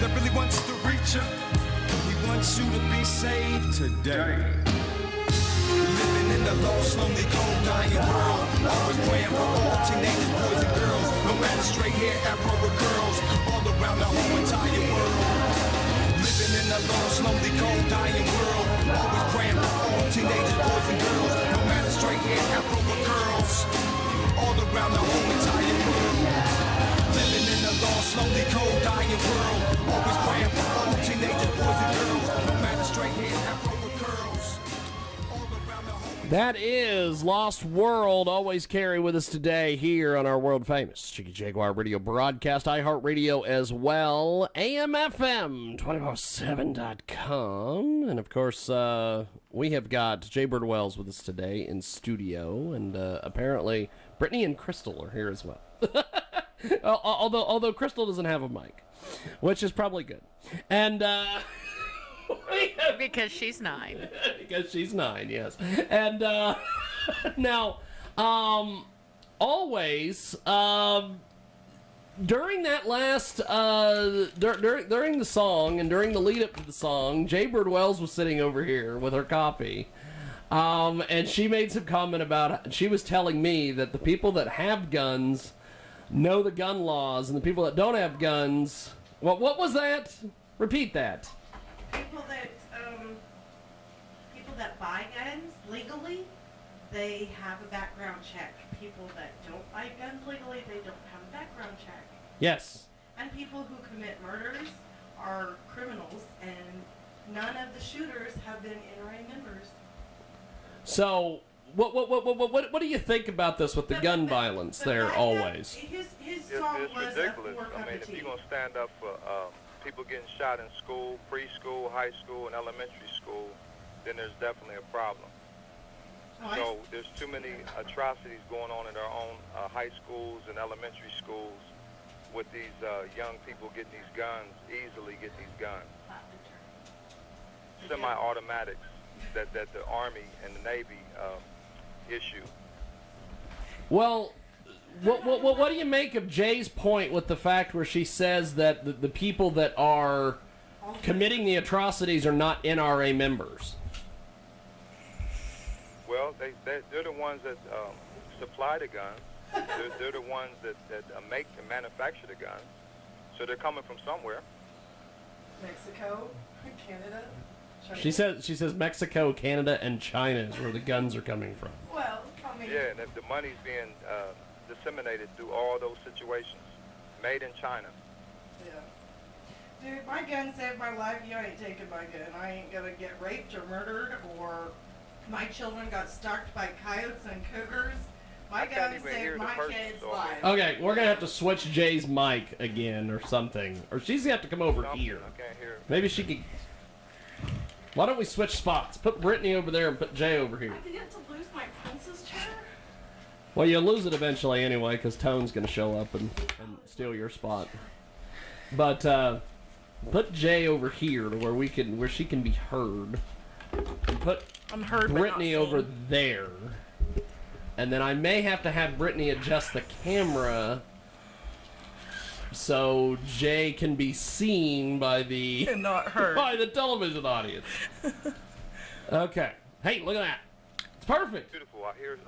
that really wants to reach you. He wants you to be saved today. Living in the lost, lonely, cold, dying world. Always praying for all teenagers, boys and girls. No matter straight hair, afro or curls. All around the whole entire world. Living in the lost, lonely, cold, dying world. Always praying for all teenagers, boys and girls. No matter straight hair, afro or curls. All around the whole entire world. Living in the lost, lonely, cold, dying world. Always praying for all teenagers, boys and girls. No matter straight hair, afro or curls. All around the whole. That is Lost World. Always carry with us today here on our world famous Jiggy Jaguar radio broadcast, iHeartRadio as well, AMFM 247.com. And of course, we have got Jay Birdwells with us today in studio, and apparently Brittany and Crystal are here as well. although Crystal doesn't have a mic, which is probably good. And because she's 9. Because she's 9, yes. And now, always during that last during the song and during the lead up to the song, Jay Birdwells was sitting over here with her copy. And she made some comment about, she was telling me that the people that have guns know the gun laws, and the people that don't have guns, what was that? Repeat that. People that buy guns legally, they have a background check. People that don't buy guns legally, they don't have a background check. Yes. And people who commit murders are criminals, and none of the shooters have been NRA members. So, what do you think about this with the gun violence there, always? His song It's was ridiculous. a I mean, if you're going to stand up for people getting shot in school, preschool, high school, and elementary school, then there's definitely a problem. So there's too many atrocities going on in our own high schools and elementary schools with these young people getting these guns, easily getting these guns. Semi-automatics that the Army and the Navy issue. Well, what do you make of Jay's point with the fact where she says that the people that are committing the atrocities are not NRA members? Well, they're the ones that supply the guns. They're the ones that make and manufacture the guns. So they're coming from somewhere. Mexico, Canada. China. She says Mexico, Canada, and China is where the guns are coming from. Well, I mean, Yeah, and if the money's being disseminated through all those situations, made in China. yeah. Dude, my gun saved my life. You ain't taking my gun. I ain't gonna get raped or murdered, or my children got stalked by coyotes and cougars. My gun saved my kids' lives. Okay, we're gonna have to switch Jay's mic again or something, or she's gonna have to come over here. I can't hear. Maybe she could. Why don't we switch spots? Put Brittany over there and put Jay over here. I didn't to lose my princess chair. Well, you'll lose it eventually anyway, because Tone's going to show up and steal your spot. But put Jay over here to where she can be heard. And put Brittany over there. And then I may have to have Brittany adjust the camera so Jay can be seen by the And not heard. by the television audience. Okay. Hey, look at that. It's perfect. Beautiful.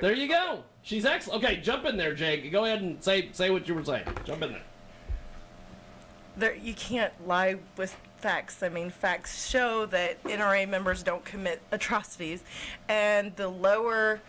There you go. She's excellent. Okay, jump in there, Jake. Go ahead and say what you were saying. Jump in there. You can't lie with facts. I mean, facts show that NRA members don't commit atrocities, and the lower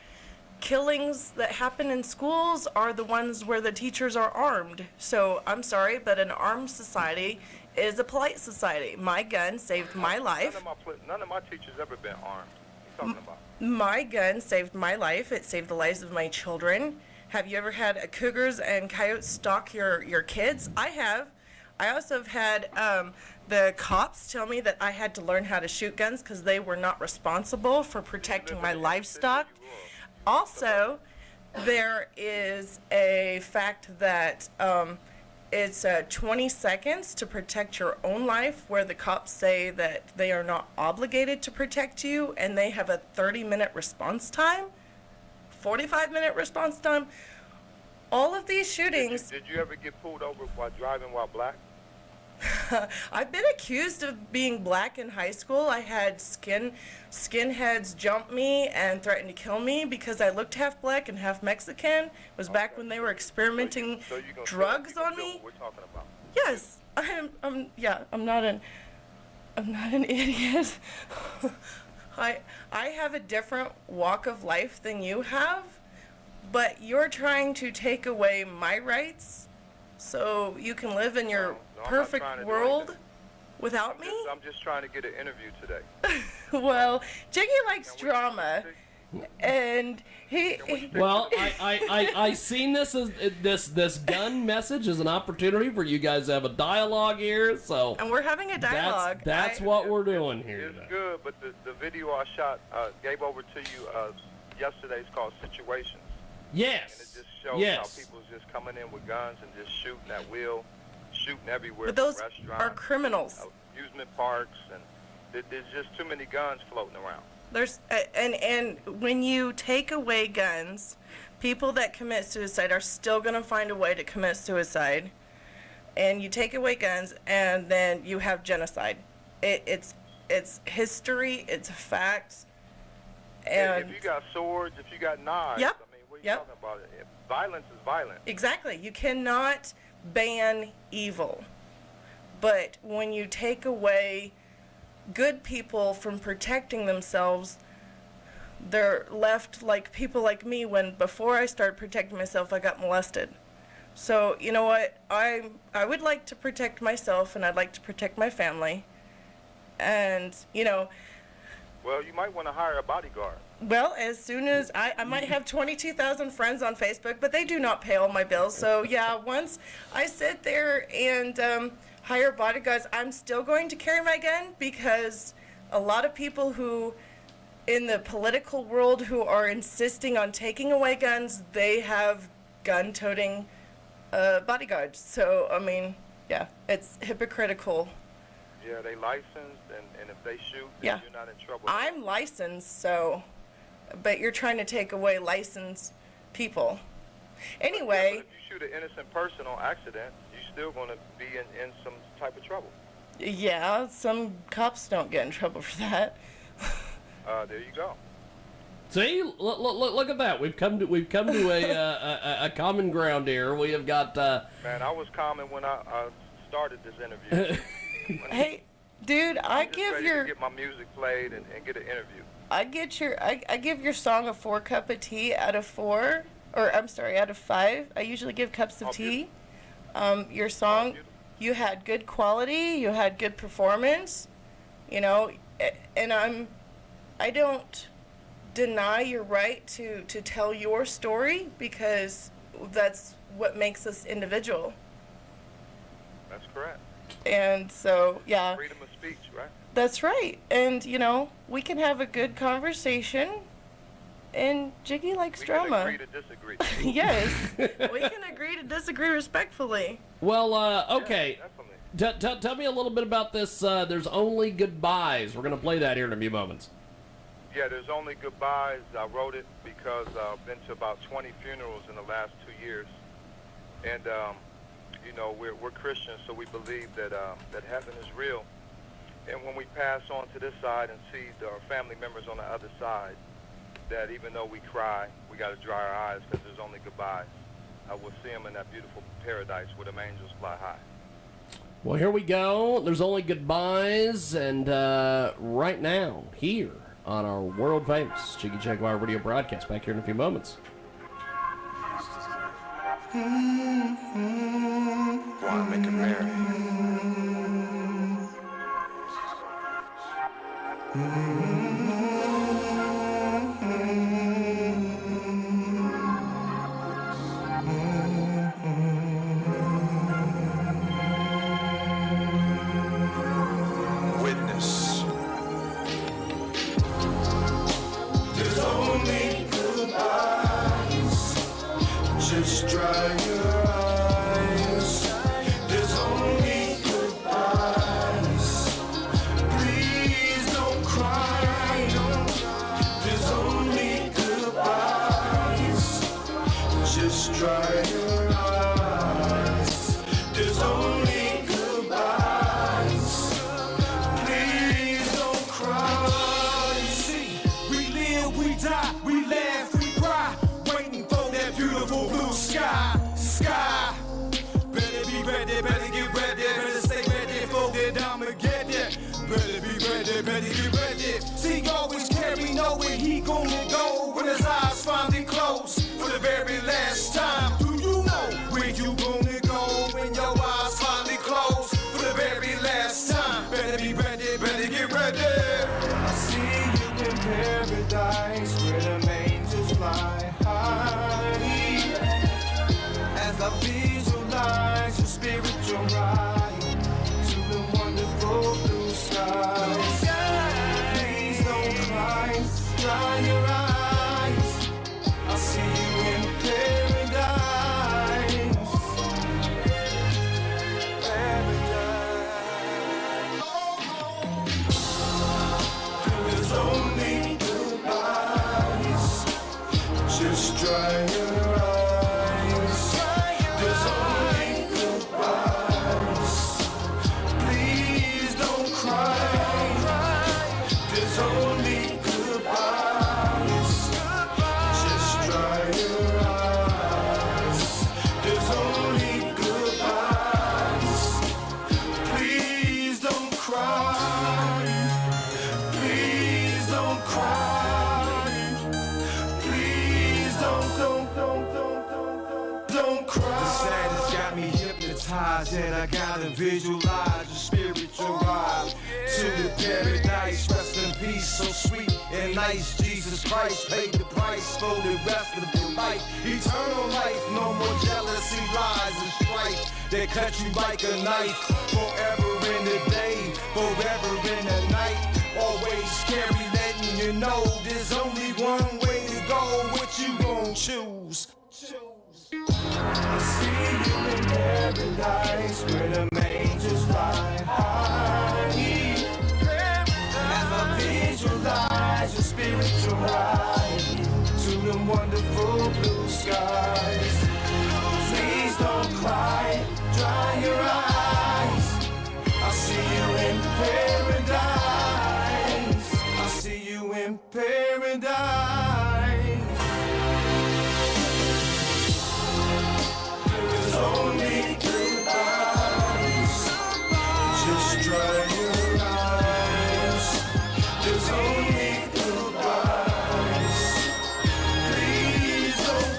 killings that happen in schools are the ones where the teachers are armed. So I'm sorry, but an armed society is a polite society. My gun saved my life. None of my teachers ever been armed. What are you talking about? My gun saved my life. It saved the lives of my children. Have you ever had a cougars and coyotes stalk your kids? I have. I also have had the cops tell me that I had to learn how to shoot guns because they were not responsible for protecting my livestock. Also, there is a fact that it's 20 seconds to protect your own life, where the cops say that they are not obligated to protect you, and they have a 30-minute response time, 45-minute response time. All of these shootings... Did you ever get pulled over while driving while black? I've been accused of being black in high school. I had skinheads jump me and threaten to kill me because I looked half black and half Mexican. It was back when they were experimenting drugs on me. We're talking about. Yes, I'm not an idiot. I have a different walk of life than you have, but you're trying to take away my rights so you can live in your perfect world without me? I'm just trying to get an interview today. Well, Jiggy likes drama, and he. Well, I seen this as this gun message as an opportunity for you guys to have a dialogue here. So. And we're having a dialogue. That's what we're doing here. It's good, but the video I shot gave over to you yesterday is called Situations. Yes. And it just shows how people's just coming in with guns and just shooting at will, shooting everywhere. But those restaurants, are criminals. Amusement parks, and there's just too many guns floating around. There's and when you take away guns, people that commit suicide are still going to find a way to commit suicide. And you take away guns, and then you have genocide. It's history. It's facts. And if you got swords, if you got knives, Yep. I mean, what are you talking about? Violence is violent. Exactly. You cannot ban evil. But when you take away good people from protecting themselves, they're left like people like me when before I started protecting myself, I got molested. So, you know what? I would like to protect myself, and I'd like to protect my family. And, you know... Well, you might want to hire a bodyguard. Well, as soon as I might have 22,000 friends on Facebook, but they do not pay all my bills. So, yeah, once I sit there and hire bodyguards, I'm still going to carry my gun because a lot of people who, in the political world, who are insisting on taking away guns, they have gun-toting bodyguards. So, I mean, yeah, it's hypocritical. Yeah, they licensed, and if they shoot, then you're not in trouble. I'm licensed, so... But you're trying to take away licensed people. Anyway... Yeah, but if you shoot an innocent person on accident, you're still going to be in some type of trouble. Yeah, some cops don't get in trouble for that. There you go. See, look at that. We've come to a common ground here. We have got. Man, I was common when I started this interview. Hey, dude, I give ready your to get my music played and get an interview. I give your song a 4 cup of tea out of 4, or I'm sorry, out of 5. I usually give cups of tea. Your song, you had good quality, you had good performance, you know, and I don't deny your right to tell your story because that's what makes us individual. That's correct. And so, yeah. Freedom of speech, right? That's right. And, you know, we can have a good conversation. And Jiggy likes drama. We can agree to disagree. Yes. We can agree to disagree respectfully. Well, okay. Yeah, definitely. Tell me a little bit about this. There's Only Goodbyes. We're going to play that here in a few moments. Yeah, There's Only Goodbyes. I wrote it because I've been to about 20 funerals in the last 2 years. And, you know, we're Christians, so we believe that heaven is real. And when we pass on to this side and see our family members on the other side, that even though we cry, we got to dry our eyes because there's only goodbyes. We'll see them in that beautiful paradise where them angels fly high. Well, here we go. There's Only Goodbyes, and right now, here on our world-famous Jiggy Jaguar radio broadcast, back here in a few moments. Wanna make it merry. Witness. There's only goodbyes. Just dry your eyes. There's only crying to the wonderful blue skies. Please don't cry, dry your eyes. I'll see you in paradise. There's only goodbyes. Just dry your eyes. There's only goodbyes. Please don't cry. There's only goodbyes. Just dry your eyes. There's only goodbyes. Please don't cry. Please don't cry. Please don't cry. The sadness got me hypnotized, and I gotta visualize your spiritual ride to the paradise. Rest in peace, so sweet and nice. Jesus Christ paid the price for the rest of your life. Eternal life, no more jealousy, lies, and strife. They cut you like a knife, forever in the day, forever in the night. Always scary, letting you know there's only one way to go. What you gon' choose? I see you in paradise where the angels fly high. As I visualize your spiritual ride to the wonderful blue skies. Please don't cry, dry your eyes. I'll see you in paradise. I'll see you in paradise. There's only goodbyes. Just dry your eyes. There's only goodbyes. Please don't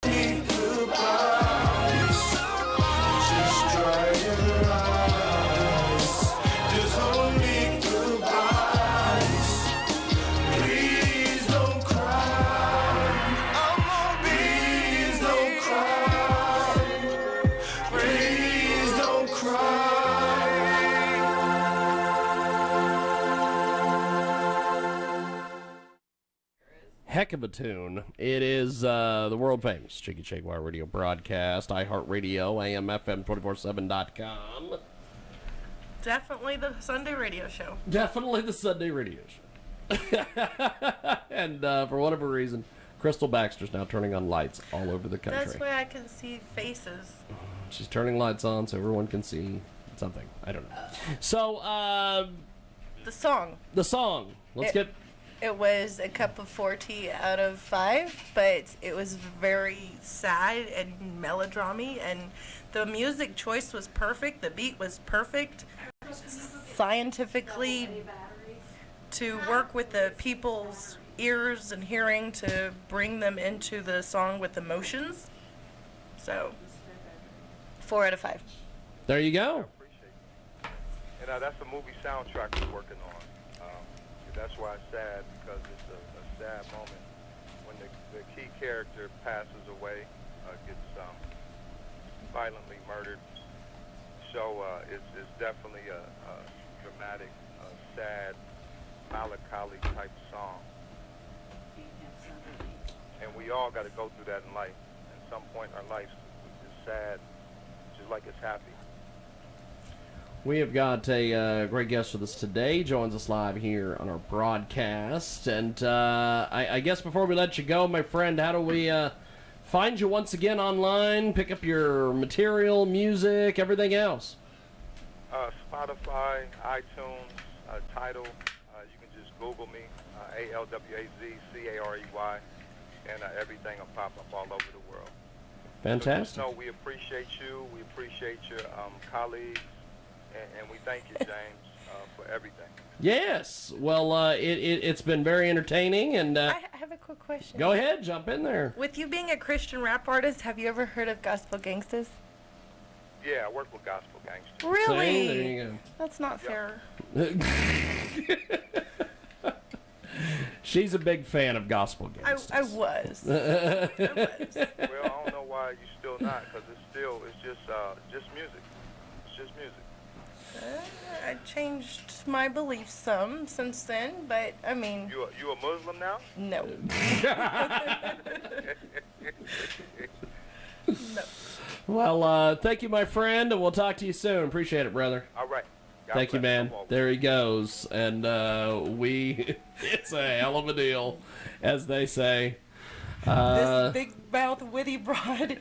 need goodbyes. Just dry your eyes. There's only goodbyes. Please don't cry. Please don't cry. Please don't cry. Heck of a tune. It is the world famous Jiggy Jaguar radio broadcast, iHeartRadio, AMFM247.com. Definitely the Sunday radio show. Definitely the Sunday radio show. And for whatever reason, Crystal Baxter's now turning on lights all over the country. That's why I can see faces. She's turning lights on so everyone can see something. I don't know. So, The song. the song. Let's get... It was a cup of 40 out of 5, but it was very sad and melodramy, and the music choice was perfect. The beat was perfect. Scientifically, to work with the people's ears and hearing to bring them into the song with emotions. So, 4 out of 5. There you go. Appreciate it. And that's a movie soundtrack we're working on. That's why it's sad, because it's a sad moment when the key character passes away, gets violently murdered. So it's definitely a dramatic, sad, melancholy type song. And we all got to go through that in life. At some point in our life, it's sad, just like it's happy. We have got a great guest with us today. Joins us live here on our broadcast. And I guess before we let you go, my friend, how do we find you once again online, pick up your material, music, everything else? Spotify, iTunes, Tidal. You can just Google me, ALWAZCAREY, and everything will pop up all over the world. Fantastic. So we appreciate you. We appreciate your colleagues. And we thank you, James, for everything. Yes. Well, it's been very entertaining. And I have a quick question. Go ahead. Jump in there. With you being a Christian rap artist, have you ever heard of Gospel Gangsters? Yeah, I work with Gospel Gangsters. Really? See? There you That's not fair. go. She's a big fan of gospel gangsters. I was. Well, I don't know why you still not, because it's just music. It's just music. I changed my beliefs some since then, but I mean. You a Muslim now? No. No. Well, thank you, my friend, and we'll talk to you soon. Appreciate it, brother. All right. God Thank you, bless. man. No more. There he goes. And it's a hell of a deal, as they say. This big mouth witty broad